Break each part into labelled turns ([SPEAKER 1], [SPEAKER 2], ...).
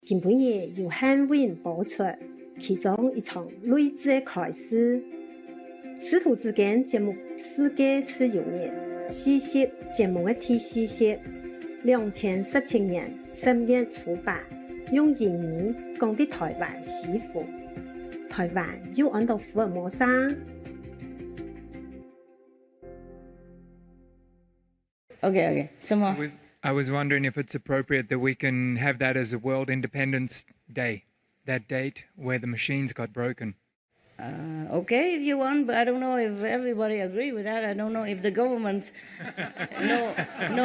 [SPEAKER 1] 今半夜由汉文播出，其中一场睿智的开始。师徒之间节目世界次幼年40节目的第40 2017年10月出版，用英语讲的台湾媳妇，台湾就按到福尔摩沙。
[SPEAKER 2] Okay. Some more.
[SPEAKER 3] I was wondering if it's appropriate that we can have that as a World Independence Day, that date where the machines got broken.
[SPEAKER 2] Okay, if you want, but I don't know if everybody agree with that. I don't know if the government know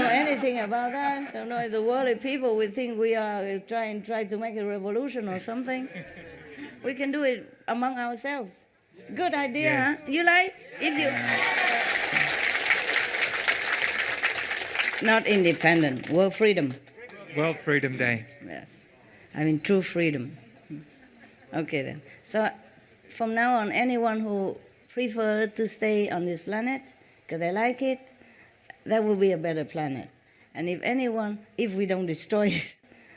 [SPEAKER 2] anything about that. I don't know if the worldly people will think we are try to make a revolution or something. We can do it among ourselves. Good idea,
[SPEAKER 3] Yes.
[SPEAKER 2] huh? You like? If you not independent, world freedom.
[SPEAKER 3] World Freedom Day.
[SPEAKER 2] Yes, I mean true freedom. Okay then. So from now on, anyone who prefer to stay on this planet because they like it, that will be a better planet. And if we don't destroy it,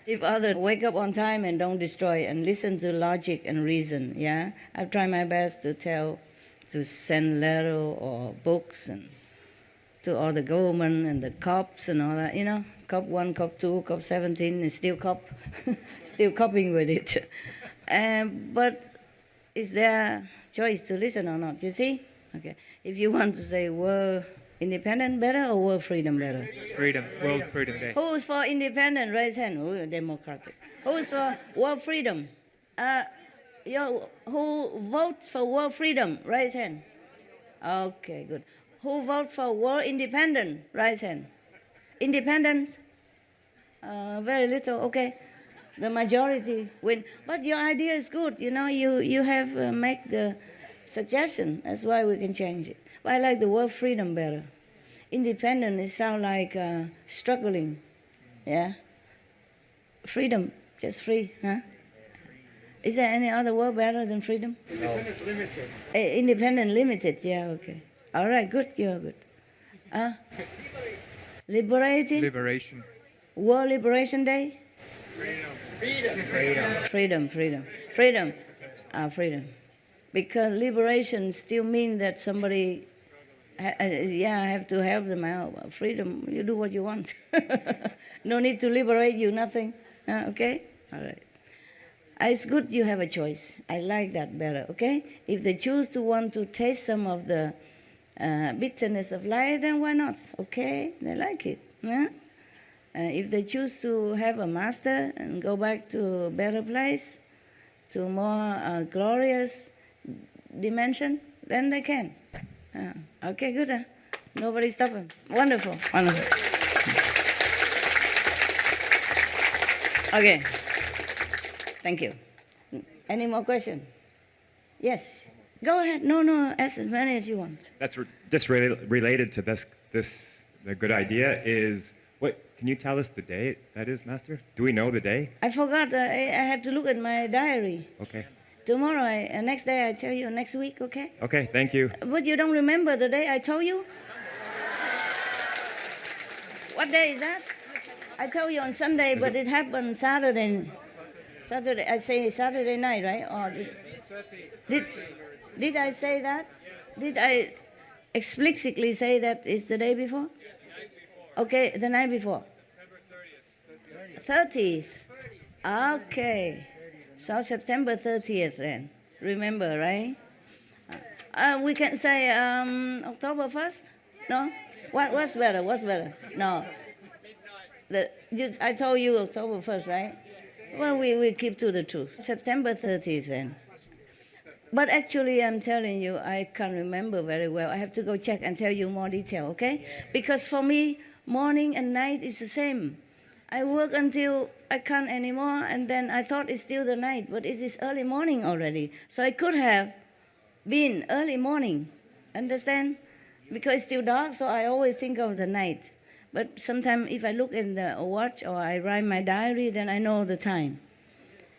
[SPEAKER 2] if others wake up on time and don't destroy and listen to logic and reason, yeah, I've tried my best to send letter or books and to all the government and the cops and all that, COP 1, COP 2, COP 17, and still COP, still coping with it. But is there choice to listen or not, you see? Okay. If you want to say world independent better or world freedom better?
[SPEAKER 3] Freedom, World Freedom Day.
[SPEAKER 2] Who's for independent? Raise hand. Ooh, democratic. Who's for world freedom? Who votes for world freedom? Raise hand. Okay, good. Who vote for world independent? Raise hand. Independence? Very little. Okay. The majority win. But your idea is good. You have make the suggestion. That's why we can change it. But I like the word freedom better. Independent, it sounds like struggling. Yeah? Freedom, just free, huh? Is there any other word better than freedom?
[SPEAKER 3] No. Independent limited.
[SPEAKER 2] Independent limited, yeah, okay. All right, good, you're good. Liberating?
[SPEAKER 3] Liberation.
[SPEAKER 2] World Liberation Day?
[SPEAKER 3] Freedom.
[SPEAKER 2] Freedom. Freedom. Because liberation still means that somebody, I have to help them out. Freedom, you do what you want. No need to liberate you, nothing. Okay? All right. It's good you have a choice. I like that better, okay? If they choose to want to taste some of the bitterness of life, then why not? Okay? They like it. Yeah? If they choose to have a master and go back to a better place, to a more glorious dimension, then they can. Okay, good. Huh? Nobody stop them. Wonderful. Okay. Thank you. Any more questions? Yes. Go ahead. No, as many as you want.
[SPEAKER 4] That's just related to this. The good idea is, can you tell us the day that is, Master? Do we know the day?
[SPEAKER 2] I forgot. I have to look at my diary.
[SPEAKER 4] Okay.
[SPEAKER 2] Tomorrow, next day I tell you, next week, okay?
[SPEAKER 4] Okay, thank you.
[SPEAKER 2] But you don't remember the day I told you? What day is that? I told you on Sunday, but it happened Saturday. I say Saturday night, right? Or did I say that? Did I explicitly say that it's the day before? Okay, the night before. 30th. Okay. So September 30th then. Remember, right? We can say October 1st? No? What's better? No. I told you October 1st, right? Well, we keep to the truth. September 30th then. But actually, I'm telling you, I can't remember very well. I have to go check and tell you more detail, okay? Because for me, morning and night is the same. I work until I can't anymore, and then I thought it's still the night, but it is early morning already. So I could have been early morning, understand? Because it's still dark, so I always think of the night. But sometimes if I look in the watch or I write my diary, then I know the time.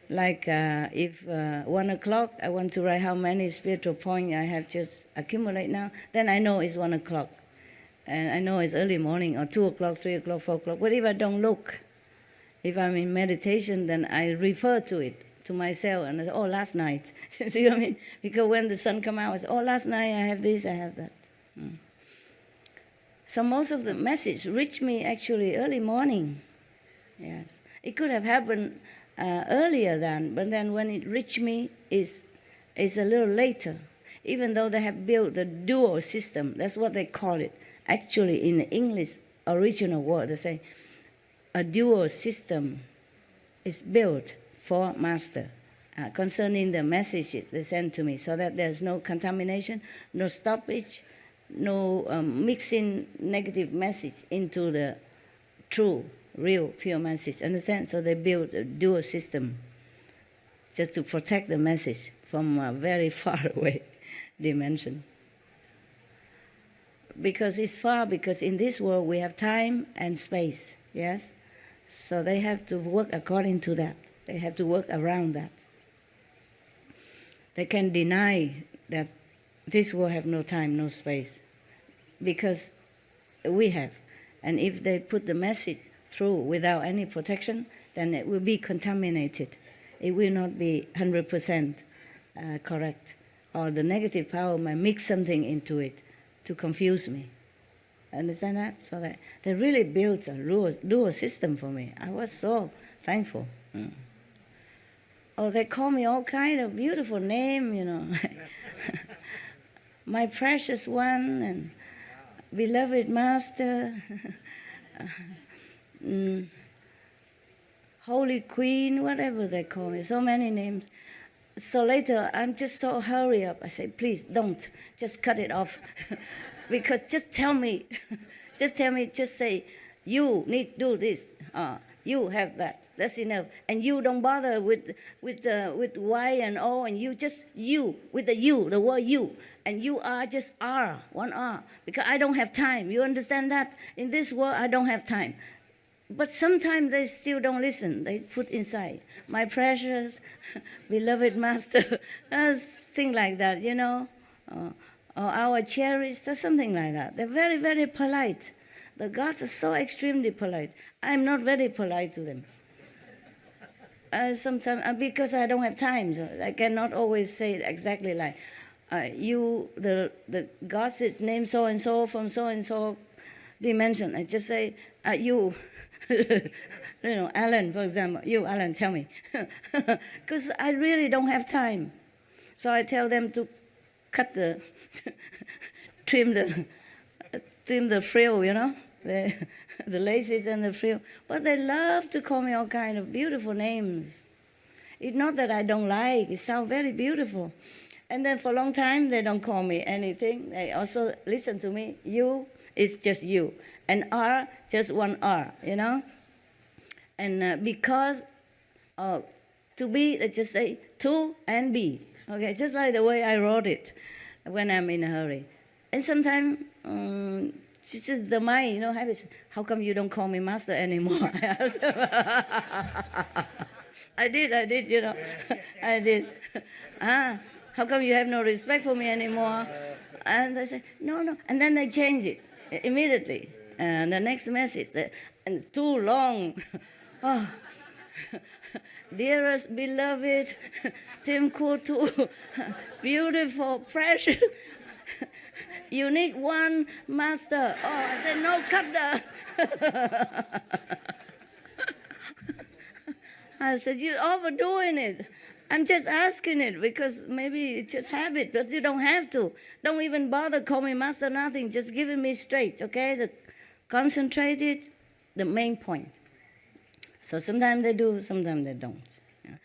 [SPEAKER 2] Like if 1 o'clock, I want to write how many spiritual points I have just accumulate now, then I know it's 1 o'clock. And I know it's early morning or 2 o'clock, 3 o'clock, 4 o'clock. But if I don't look, If I'm in meditation, then I refer to it, to myself, and I say, oh, last night. See what I mean? Because when the sun comes out, I say, oh, last night I have this, I have that. So most of the message reached me actually early morning. Yes. It could have happened earlier than, but then when it reached me, it's a little later. Even though they have built the dual system, that's what they call it. Actually, in the English original word, they say a dual system is built for Master concerning the message they send to me, so that there's no contamination, no stoppage, no mixing negative message into the true, real, pure message. Understand? So they built a dual system just to protect the message from a very far away dimension. Because it's far, because in this world we have time and space, yes? So they have to work according to that. They have to work around that. They can deny that this world have no time, no space, because we have. And if they put the message through without any protection, then it will be contaminated. It will not be 100% correct. Or the negative power might mix something into it to confuse me. Understand that? So that they really built a dual system for me. I was so thankful. Oh, they call me all kind of beautiful name, you know. My precious one and beloved Master, Holy Queen, whatever they call me, so many names. So later, I'm just so hurry up. I say, please don't, just cut it off. Because just tell me, just say, you need to do this. You have that. That's enough. And you don't bother with Y and O, and you just you, with the you, the word you. And you are just R, one R. Because I don't have time. You understand that? In this world, I don't have time. But sometimes they still don't listen. They put inside, my precious, beloved Master, things like that, you know, or our cherished, or something like that. They're very, very polite. The gods are so extremely polite. I'm not very polite to them. Sometimes, because I don't have time, so I cannot always say it exactly like, you, the gods is named so-and-so from so-and-so dimension. I just say, you. You know, Alan, for example. You, Alan, tell me. Because I really don't have time. So I tell them to cut the, trim the frill, you know, the laces and the frill. But they love to call me all kind of beautiful names. It's not that I don't like. It sounds very beautiful. And then for a long time, they don't call me anything. They also listen to me. You is just you. And R, just one R, you know? And because to be, they just say to and be. Okay, just like the way I wrote it when I'm in a hurry. And sometimes, just the mind, you know, habits. How come you don't call me Master anymore? I did, you know. I did. How come you have no respect for me anymore? And they say, no. And then they change it immediately. And the next message, and too long. Oh, dearest, beloved, Tim Kutu, beautiful, precious, unique one, Master. Oh, I said, no, cut the. I said, you're overdoing it. I'm just asking it because maybe it's just habit, but you don't have to. Don't even bother calling me Master, nothing. Just give it me straight, okay? Concentrated, the main point. So sometimes they do, sometimes they don't. Yeah.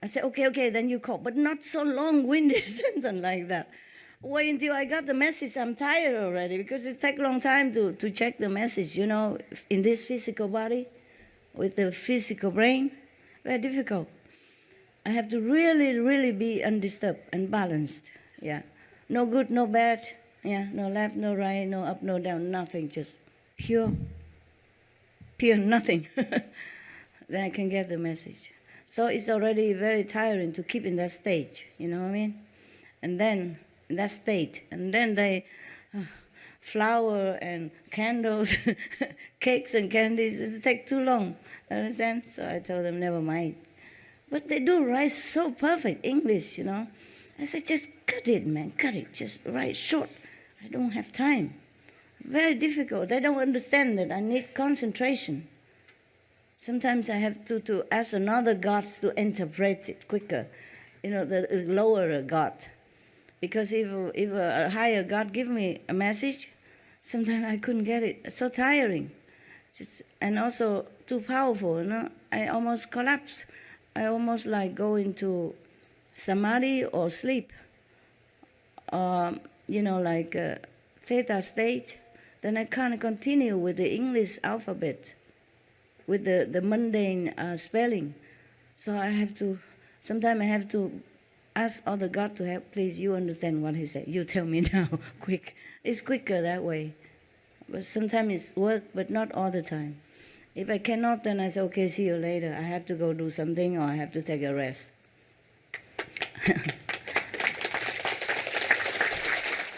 [SPEAKER 2] I say, okay, then you call, but not so long-winded sentence like that. Wait until I got the message. I'm tired already because it takes a long time to check the message, you know, in this physical body, with the physical brain. Very difficult. I have to really, really be undisturbed and balanced. Yeah. No good, no bad. Yeah. No left, no right, no up, no down, nothing. Just pure nothing. Then I can get the message. So it's already very tiring to keep in that stage. You know what I mean? And then in that state, and then flour and candles, cakes and candies. It take too long, understand? So I told them, never mind. But they do write so perfect English, you know. I said, just cut it, man, cut it. Just write short. I don't have time. Very difficult. They don't understand that I need concentration. Sometimes I have to ask another gods to interpret it quicker, you know, the lower god. Because if a higher god give me a message, sometimes I couldn't get it. It's so tiring. And also too powerful, you know. I almost collapse. I almost like go into samadhi or sleep. You know, like theta state. Then I can't continue with the English alphabet, with the mundane spelling. So I have to, sometimes I have to ask other God to help. Please, you understand what he said. You tell me now, quick. It's quicker that way. But sometimes it's work, but not all the time. If I cannot, then I say, okay, see you later. I have to go do something or I have to take a rest.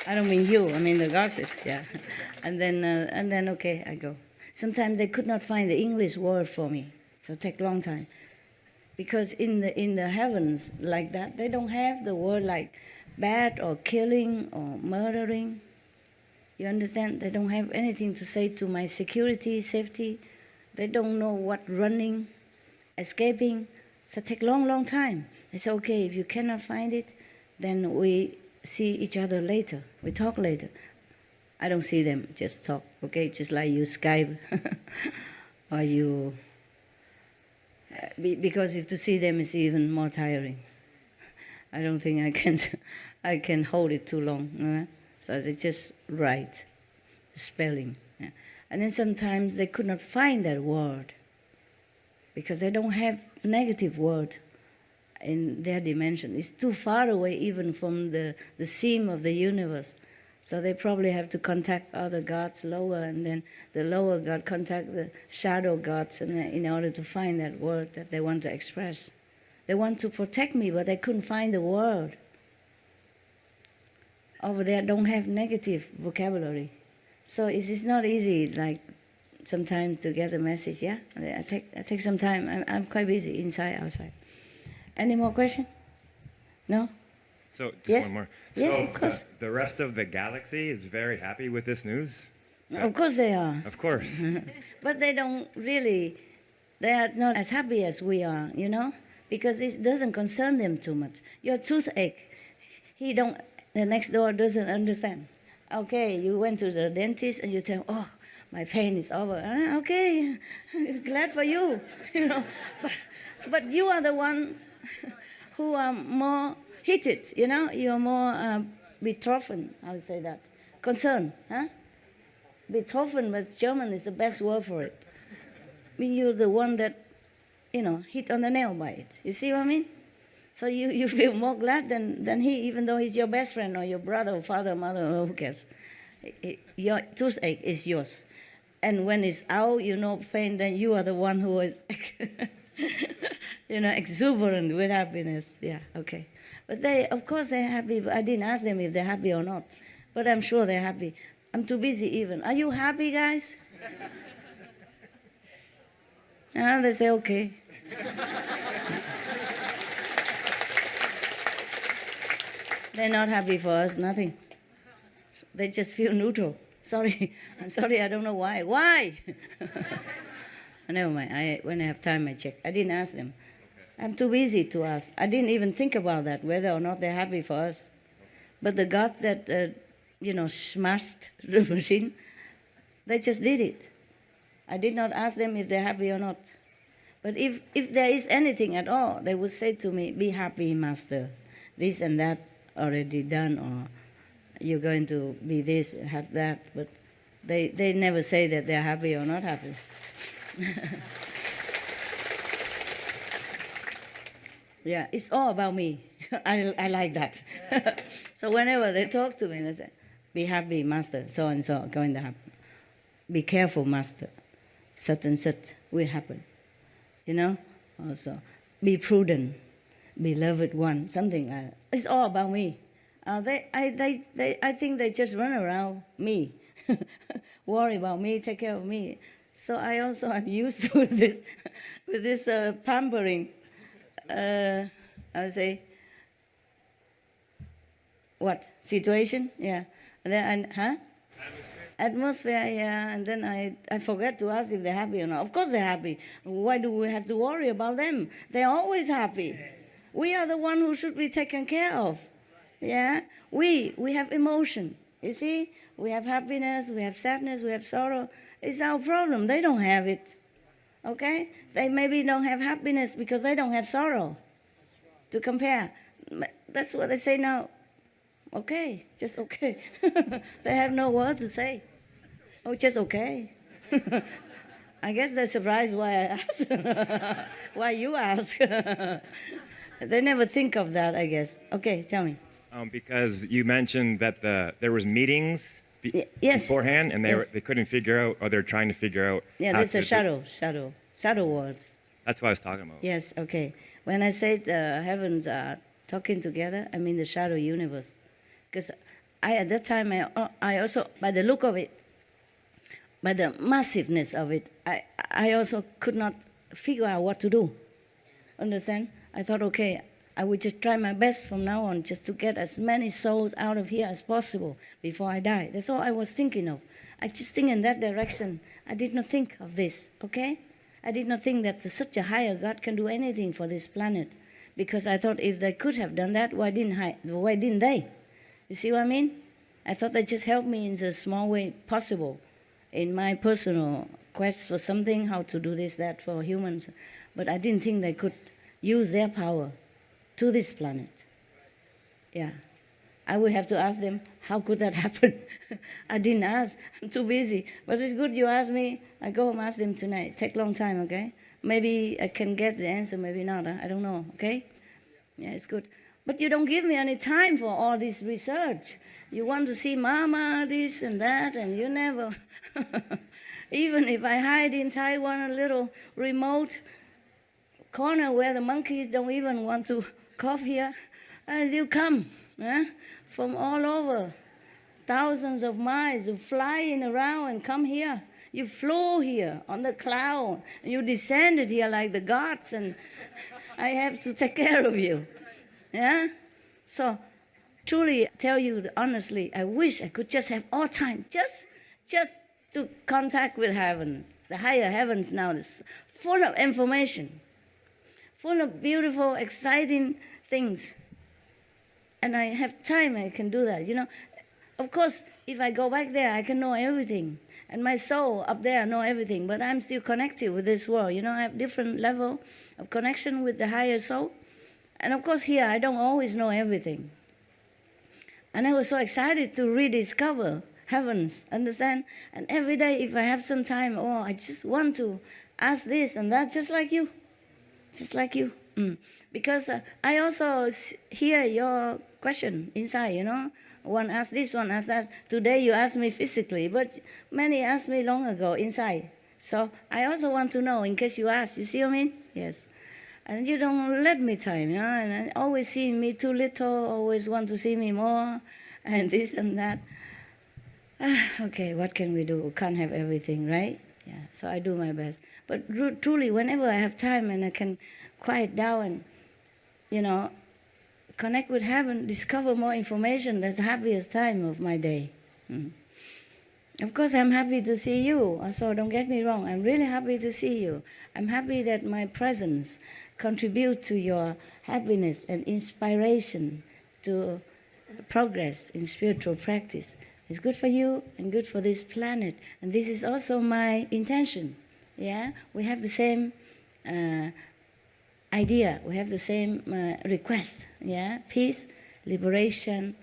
[SPEAKER 2] I don't mean you, I mean the goddess, yeah. And then okay, I go. Sometimes they could not find the English word for me, so it take long time. Because in the heavens like that, they don't have the word like bad or killing or murdering. You understand? They don't have anything to say to my security, safety. They don't know what running, escaping. So it take long time. I say, okay, if you cannot find it, then we see each other later. We talk later. I don't see them, just talk, okay? Just like you Skype or you... because if to see them is even more tiring. I don't think I can hold it too long. Right? So they just write, spelling. Yeah. And then sometimes they could not find that word because they don't have negative word in their dimension. It's too far away even from the seam of the universe. So they probably have to contact other gods lower, and then the lower god contact the shadow gods in order to find that word that they want to express. They want to protect me, but they couldn't find the word. Over there don't have negative vocabulary. So it's not easy, like, sometimes to get a message, yeah? I take some time. I'm quite busy, inside, outside. Any more question? No?
[SPEAKER 4] So just
[SPEAKER 2] Yes?
[SPEAKER 4] one more.
[SPEAKER 2] Yes,
[SPEAKER 4] So
[SPEAKER 2] of course.
[SPEAKER 4] the rest of the galaxy is very happy with this news?
[SPEAKER 2] Of course they are.
[SPEAKER 4] Of course.
[SPEAKER 2] But they don't really, they are not as happy as we are, you know? Because it doesn't concern them too much. Your toothache, the next door doesn't understand. Okay, you went to the dentist and you tell him, oh, my pain is over. Okay, glad for you, you know. But you are the one who are more heated, you know. You're more betroffen, I would say that. Concerned, huh? Betroffen, but German is the best word for it. I mean, you're the one that, you know, hit on the nail by it. You see what I mean? So you feel more glad than he, even though he's your best friend or your brother or father, mother, or who cares. Your toothache is yours. And when it's out, you know pain, then you are the one who is, you know, exuberant with happiness. Yeah, okay. But of course they're happy. I didn't ask them if they're happy or not. But I'm sure they're happy. I'm too busy even. Are you happy, guys? And they say, okay. They're not happy for us, nothing. They just feel neutral. Sorry, I'm sorry, I don't know why. Why? Never mind, when I have time I check. I didn't ask them. I'm too busy to ask. I didn't even think about that, whether or not they're happy for us. But the gods that, you know, smashed the machine, they just did it. I did not ask them if they're happy or not. But if there is anything at all, they would say to me, be happy, master. This and that already done, or you're going to be this, have that. But they never say that they're happy or not happy. Yeah, it's all about me. I like that. So whenever they talk to me, they say, be happy, master, so and so, going to happen. Be careful, master. Such and such will happen. You know? Also, be prudent, beloved one, something like that. It's all about me. I think they just run around me. worry about me, take care of me. So I also am used to this, with this pampering. I say, what situation? Yeah, and then atmosphere, yeah. And then I forget to ask if they're happy or not. Of course they're happy. Why do we have to worry about them? They're always happy. We are the one who should be taken care of. Yeah, we have emotion. You see, we have happiness, we have sadness, we have sorrow. It's our problem. They don't have it. Okay? They maybe don't have happiness because they don't have sorrow to compare. That's what I say now. Okay, just okay. They have no word to say. Oh, just okay. I guess they're surprised why I ask. Why you ask. They never think of that, I guess. Okay, tell me.
[SPEAKER 4] Because you mentioned that there was meetings
[SPEAKER 2] yes.
[SPEAKER 4] beforehand, and
[SPEAKER 2] Yes.
[SPEAKER 4] they couldn't figure out, or they're trying to figure out.
[SPEAKER 2] Yeah,
[SPEAKER 4] how
[SPEAKER 2] that's
[SPEAKER 4] to
[SPEAKER 2] a
[SPEAKER 4] do-
[SPEAKER 2] shadow words.
[SPEAKER 4] That's what I was talking about.
[SPEAKER 2] Yes, okay. When I say the heavens are talking together, I mean the shadow universe. Because at that time, I also, by the look of it, by the massiveness of it, I also could not figure out what to do. Understand? I thought, okay, I would just try my best from now on just to get as many souls out of here as possible before I die. That's all I was thinking of. I just think in that direction. I did not think of this, okay? I did not think that such a higher God can do anything for this planet. Because I thought if they could have done that, why didn't they? You see what I mean? I thought they just helped me in the small way possible in my personal quest for something, how to do this, that for humans. But I didn't think they could use their power to this planet. Yeah. I would have to ask them, how could that happen? I didn't ask. I'm too busy. But it's good you asked me. I go home, ask them tonight. Take a long time, okay? Maybe I can get the answer, maybe not. I don't know, okay? Yeah, it's good. But you don't give me any time for all this research. You want to see Mama, this and that, and you never. Even if I hide in Taiwan, a little remote corner where the monkeys don't even want to cough here, and you come from all over, thousands of miles, you flying around and come here. You flew here on the cloud, and you descended here like the gods, and I have to take care of you. Yeah? So, truly tell you honestly, I wish I could just have all time, just to contact with heavens. The higher heavens now is full of information, full of beautiful, exciting things. And I have time, I can do that. You know, of course, if I go back there, I can know everything. And my soul up there know everything, but I'm still connected with this world. You know, I have different level of connection with the higher soul. And of course here, I don't always know everything. And I was so excited to rediscover heavens, understand? And every day, if I have some time, I just want to ask this and that, just like you. Just like you. Because I also hear your question inside, you know. One asks this, one asks that. Today you asked me physically, but many asked me long ago inside. So I also want to know in case you ask. You see what I mean? Yes. And you don't let me time, you know. And always see me too little, always want to see me more, and this and that. Okay, what can we do? We can't have everything, right? Yeah, so I do my best. But truly, whenever I have time and I can quiet down and, you know, connect with heaven, discover more information, that's the happiest time of my day. Of course, I'm happy to see you. So don't get me wrong. I'm really happy to see you. I'm happy that my presence contributes to your happiness and inspiration to progress in spiritual practice. It's good for you and good for this planet. And this is also my intention. Yeah, we have the same idea. We have the same request. Yeah, peace, liberation,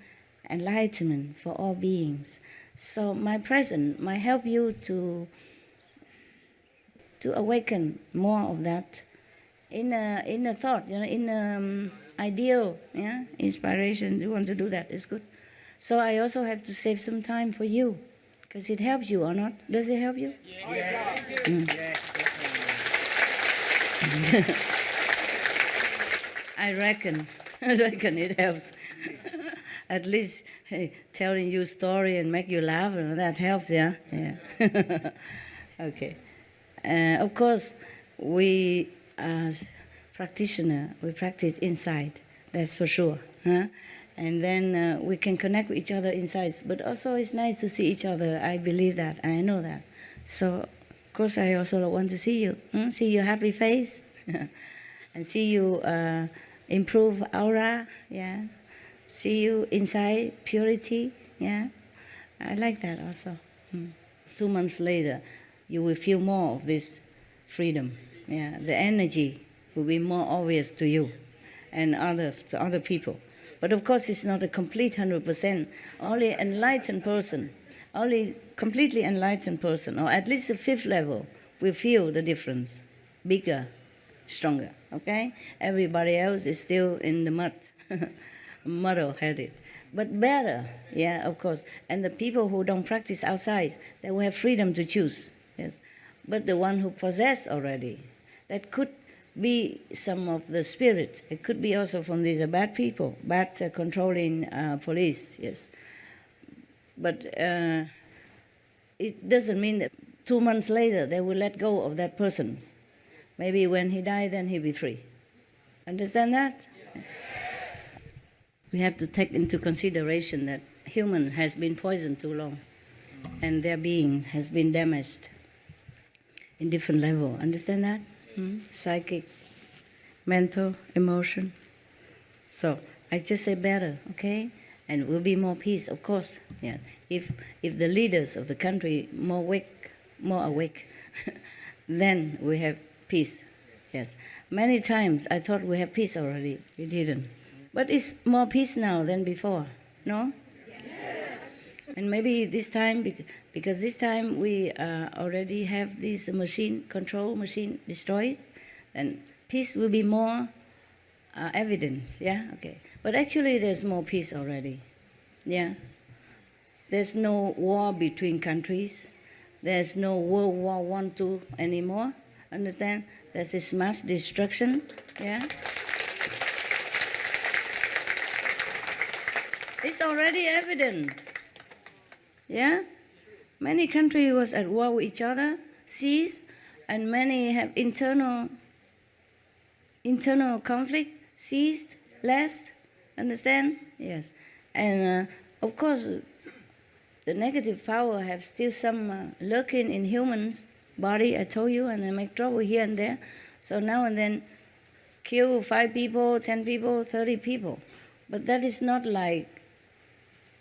[SPEAKER 2] enlightenment for all beings. So my presence might help you to awaken more of that in a thought, you know, in ideal, yeah, inspiration. You want to do that? It's good. So I also have to save some time for you, because it helps you or not? Does it help you? Yes. I reckon it helps. at least telling you story and make you laugh, that helps, yeah? Yeah. Okay. Of course, we as practitioner, we practice inside, that's for sure. Huh? And then we can connect with each other inside. But also it's nice to see each other. I believe that, and I know that. So, of course, I also want to see you, see your happy face, and see you improve aura, yeah. See you inside purity, yeah. I like that also. 2 months later, you will feel more of this freedom, yeah. The energy will be more obvious to you and to other people. But of course, it's not a complete 100%. Only enlightened person, only completely enlightened person, or at least the 5th level, will feel the difference, bigger, stronger, okay? Everybody else is still in the mud, muddle-headed. But better, yeah, of course. And the people who don't practice outside, they will have freedom to choose, yes. But the one who possess already, that could be some of the spirit. It could be also from these bad people, bad controlling police, yes. But it doesn't mean that 2 months later they will let go of that person. Maybe when he died, then he'll be free. Understand that? Yes. We have to take into consideration that human has been poisoned too long, and their being has been damaged in different level. Understand that? Psychic, mental, emotion. So I just say better, okay? And will be more peace, of course. Yeah. If the leaders of the country more awake, then we have peace. Yes. Many times I thought we have peace already. We didn't. But it's more peace now than before. No? Yes. And maybe this time, because this time we already have this machine destroyed, and peace will be more evident. Yeah. Okay. But actually, there's more peace already. Yeah. There's no war between countries. There's no World War I, II anymore. Understand? There's this mass destruction. Yeah. It's already evident. Yeah. Many countries was at war with each other, ceased, and many have internal conflict, ceased, less. Understand? Yes. And of course, the negative power have still some lurking in humans' body, I told you, and they make trouble here and there. So now and then kill 5 people, 10 people, 30 people. But that is not like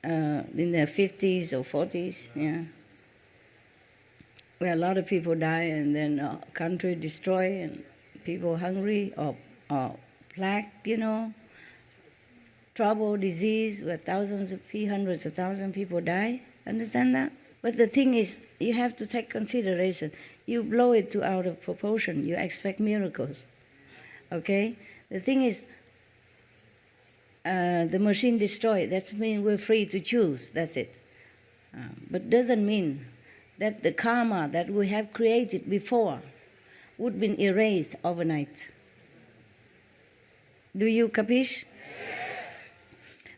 [SPEAKER 2] in the 50s or 40s, yeah, where a lot of people die and then country destroy and people hungry or plague, trouble, disease, where hundreds of thousands of people die. Understand that? But the thing is, you have to take consideration. You blow it to out of proportion. You expect miracles. Okay? The thing is, the machine destroyed. That means we're free to choose. That's it. But doesn't mean that the karma that we have created before would be erased overnight. Do you capiche? Yes.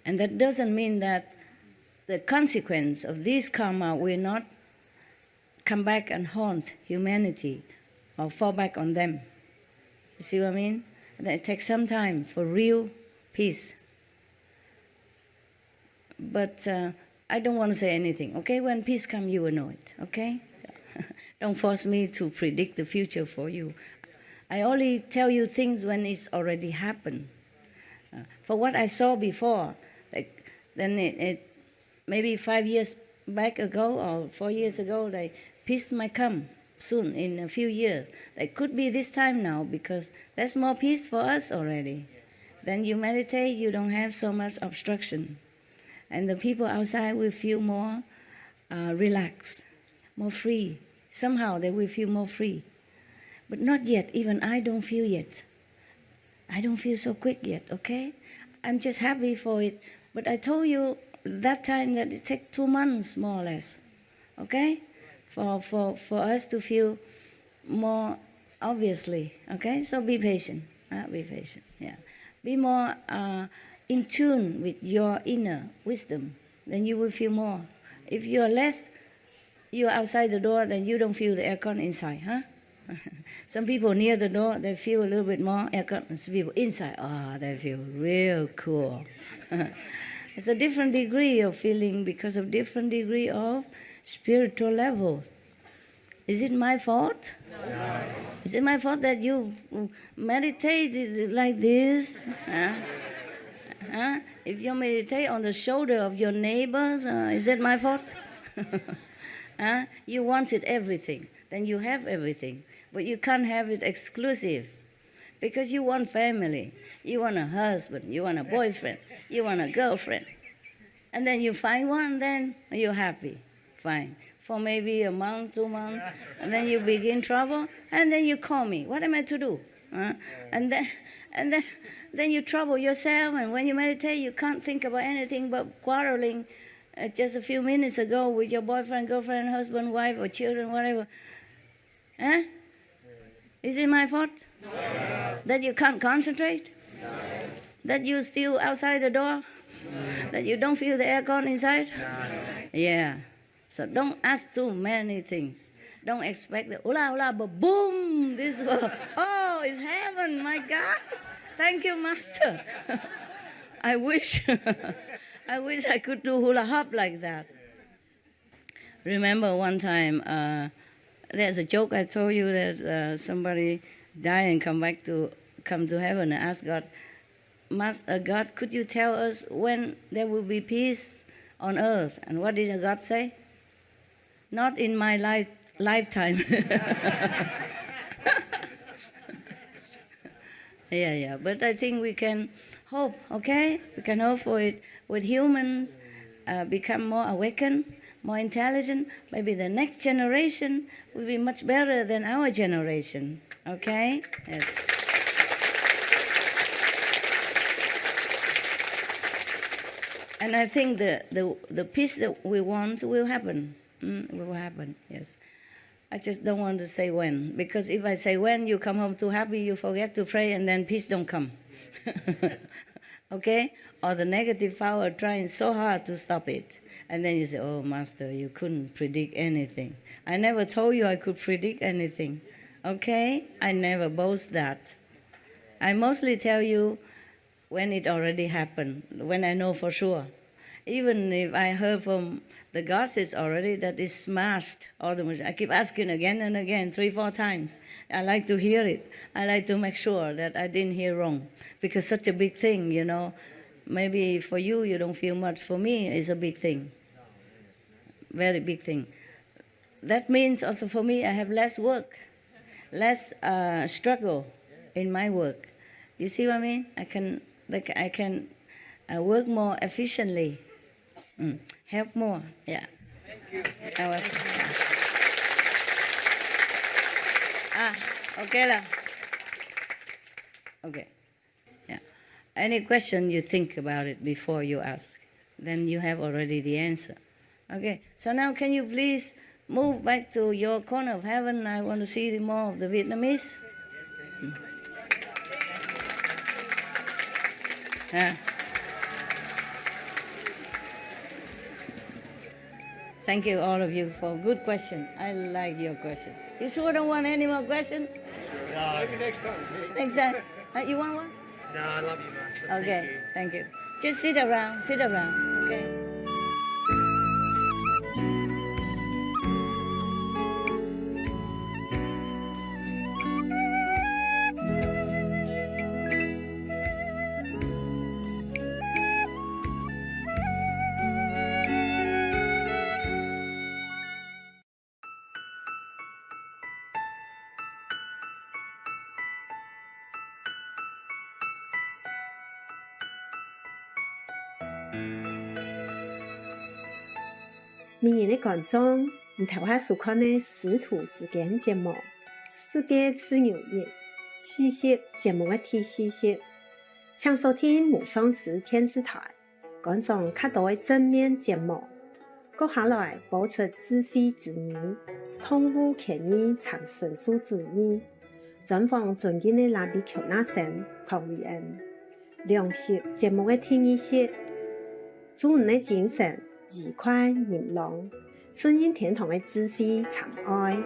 [SPEAKER 2] And that doesn't mean that the consequence of this karma will not come back and haunt humanity or fall back on them. You see what I mean? And it takes some time for real peace. But I don't want to say anything, okay? When peace comes, you will know it, okay? Don't force me to predict the future for you. I only tell you things when it's already happened. For what I saw before, then it maybe 5 years back ago or 4 years ago, peace might come soon in a few years. It could be this time now because there's more peace for us already. Then you meditate, you don't have so much obstruction. And the people outside will feel more relaxed, more free. Somehow they will feel more free. But not yet. Even I don't feel yet. I don't feel so quick yet, okay? I'm just happy for it. But I told you that time that it takes 2 months, more or less, okay? For us to feel more obviously, okay? So be patient, be patient, yeah. Be more in tune with your inner wisdom, then you will feel more. If you're less, you're outside the door, then you don't feel the aircon inside, huh? Some people near the door, they feel a little bit more aircon. Some people inside, they feel real cool. It's a different degree of feeling because of different degree of spiritual level. Is it my fault? No. Is it my fault that you meditate like this? Huh? If you meditate on the shoulder of your neighbors, is it my fault? You wanted everything, then you have everything. But you can't have it exclusive because you want family. You want a husband, you want a boyfriend, you want a girlfriend. And then you find one, then you're happy. Fine. For maybe a month, 2 months, and then you begin trouble, and then you call me. What am I to do? And then you trouble yourself, and when you meditate, you can't think about anything but quarreling just a few minutes ago with your boyfriend, girlfriend, husband, wife, or children, whatever. Is it my fault? No. That you can't concentrate? No. That you're still outside the door? No. That you don't feel the aircon inside? No. Yeah. So don't ask too many things. Don't expect the hola, boom, this world. Oh, it's heaven, my God. Thank you, Master. I wish I could do hula hop like that. Remember one time, there's a joke I told you that somebody died and come to heaven and ask God, God, could you tell us when there will be peace on earth? And what did God say? Not in my lifetime. Yeah. But I think we can hope, okay? We can hope for it. With humans become more awakened, more intelligent, maybe the next generation will be much better than our generation, okay? Yes. And I think the peace that we want will happen. Will happen, yes. I just don't want to say when, because if I say when, you come home too happy, you forget to pray, and then peace don't come. Okay? Or the negative power trying so hard to stop it. And then you say, oh, Master, you couldn't predict anything. I never told you I could predict anything. Okay? I never boast that. I mostly tell you when it already happened, when I know for sure. Even if I heard from the gossips already that is smashed all the machine. I keep asking again and again, 3-4 times. I like to hear it. I like to make sure that I didn't hear wrong. Because such a big thing, you know. Maybe for you, you don't feel much. For me, it's a big thing. Very big thing. That means also for me, I have less work, less struggle in my work. You see what I mean? I can work more efficiently. Help more, yeah. Thank you. Okay lah. Okay, yeah. Any question you think about it before you ask, then you have already the answer. Okay, so now can you please move back to your corner of heaven? I want to see more of the Vietnamese. Thank you, all of you, for a good question. I like your question. You sure don't want any more questions?
[SPEAKER 5] No, maybe next time.
[SPEAKER 2] Next time. You want one?
[SPEAKER 5] No, I love you, Master.
[SPEAKER 2] Okay, thank you. Just sit around, okay?
[SPEAKER 1] 明年的讲中，你台下所看的师徒之间节目，世界次牛年细节节目的提细节，请收听无双时电视台，赶上较多的正面节目。接下来播出智慧之语，通武建议长顺数主义，专访尊敬的拉比乔纳森、康维恩。良习节目的天意些，祝你的精神愉快明朗，顺应天堂的智慧长爱。